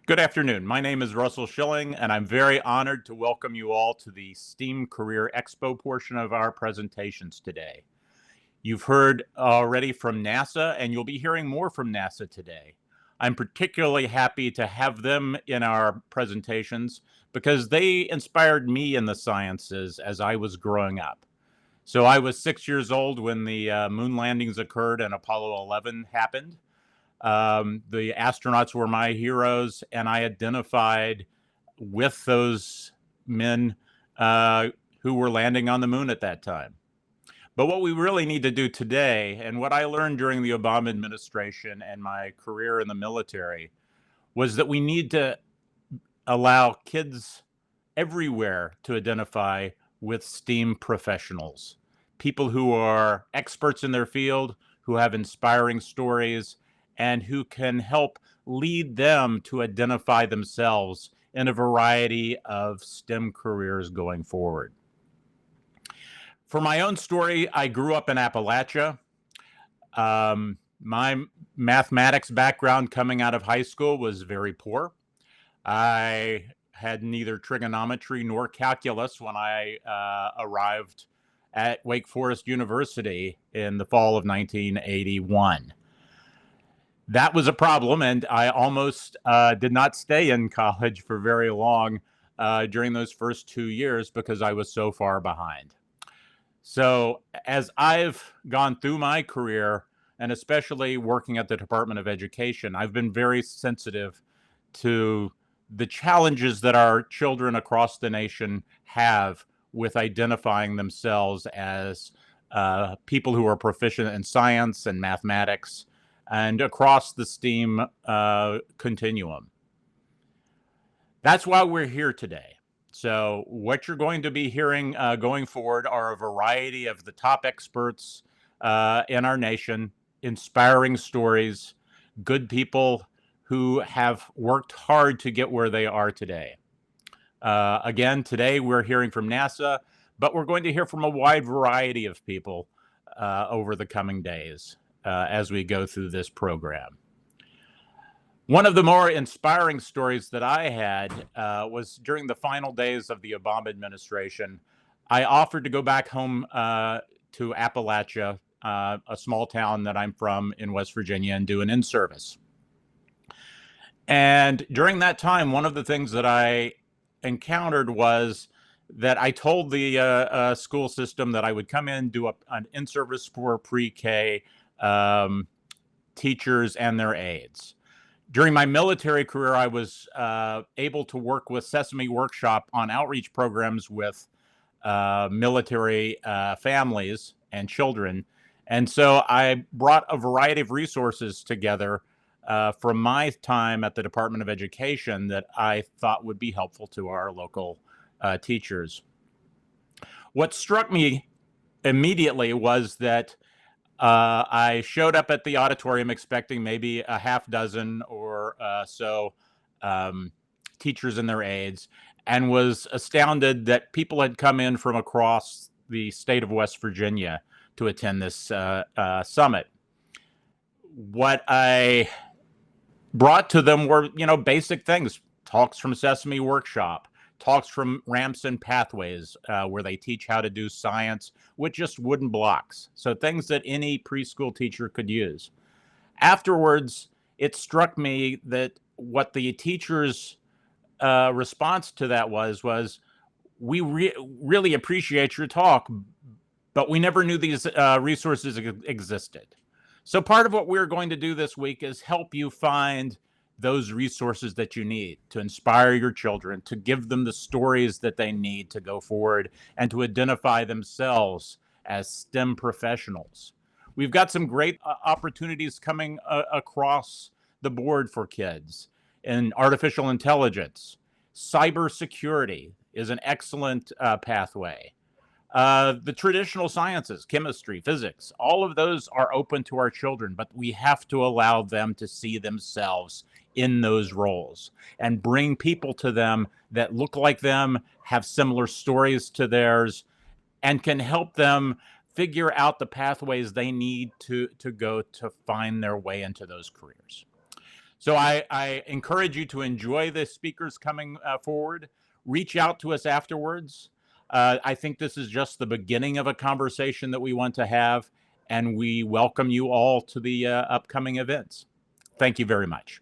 Good afternoon. My name is Russell Shilling, and I'm very honored to welcome you all to the STEAM Career Expo portion of our presentations today. You've heard already from NASA, and you'll be hearing more from NASA today. I'm particularly happy to have them in our presentations because they inspired me in the sciences as I was growing up. So I was 6 years old when the moon landings occurred and Apollo 11 happened. The astronauts were my heroes, and I identified with those men who were landing on the moon at that time. But what we really need to do today, and what I learned during the Obama administration and my career in the military, was that we need to allow kids everywhere to identify with STEAM professionals, people who are experts in their field, who have inspiring stories, and who can help lead them to identify themselves in a variety of STEM careers going forward. For my own story, I grew up in Appalachia. My mathematics background coming out of high school was very poor. I had neither trigonometry nor calculus when I arrived at Wake Forest University in the fall of 1981. That was a problem, and I almost did not stay in college for very long during those first 2 years because I was so far behind. So as I've gone through my career, and especially working at the Department of Education, I've been very sensitive to the challenges that our children across the nation have with identifying themselves as people who are proficient in science and mathematics and across the STEAM continuum. That's why we're here today. So what you're going to be hearing going forward are a variety of the top experts in our nation, inspiring stories, good people who have worked hard to get where they are today. Again, today we're hearing from NASA, but we're going to hear from a wide variety of people over the coming days as we go through this program. One of the more inspiring stories that I had was during the final days of the Obama administration. I offered to go back home to Appalachia, a small town that I'm from in West Virginia, and do an in-service. And during that time, one of the things that I encountered was that I told the school system that I would come in, do an in-service for pre-K teachers and their aides. During my military career, I was able to work with Sesame Workshop on outreach programs with military families and children. And so I brought a variety of resources together from my time at the Department of Education that I thought would be helpful to our local teachers. What struck me immediately was that I showed up at the auditorium expecting maybe a half dozen or so teachers and their aides, and was astounded that people had come in from across the state of West Virginia to attend this summit. What I brought to them were, basic things: talks from Sesame Workshop, talks from Ramps and Pathways, where they teach how to do science with just wooden blocks. So things that any preschool teacher could use. Afterwards, it struck me that what the teachers' response to that was we really appreciate your talk, but we never knew these resources existed. So part of what we're going to do this week is help you find those resources that you need to inspire your children, to give them the stories that they need to go forward and to identify themselves as STEM professionals. We've got some great opportunities coming across the board for kids in artificial intelligence. Cybersecurity is an excellent pathway. The traditional sciences, chemistry, physics, all of those are open to our children, but we have to allow them to see themselves in those roles and bring people to them that look like them, have similar stories to theirs, and can help them figure out the pathways they need to go to find their way into those careers. So I encourage you to enjoy the speakers coming forward. Reach out to us afterwards. I think this is just the beginning of a conversation that we want to have, and we welcome you all to the upcoming events. Thank you very much.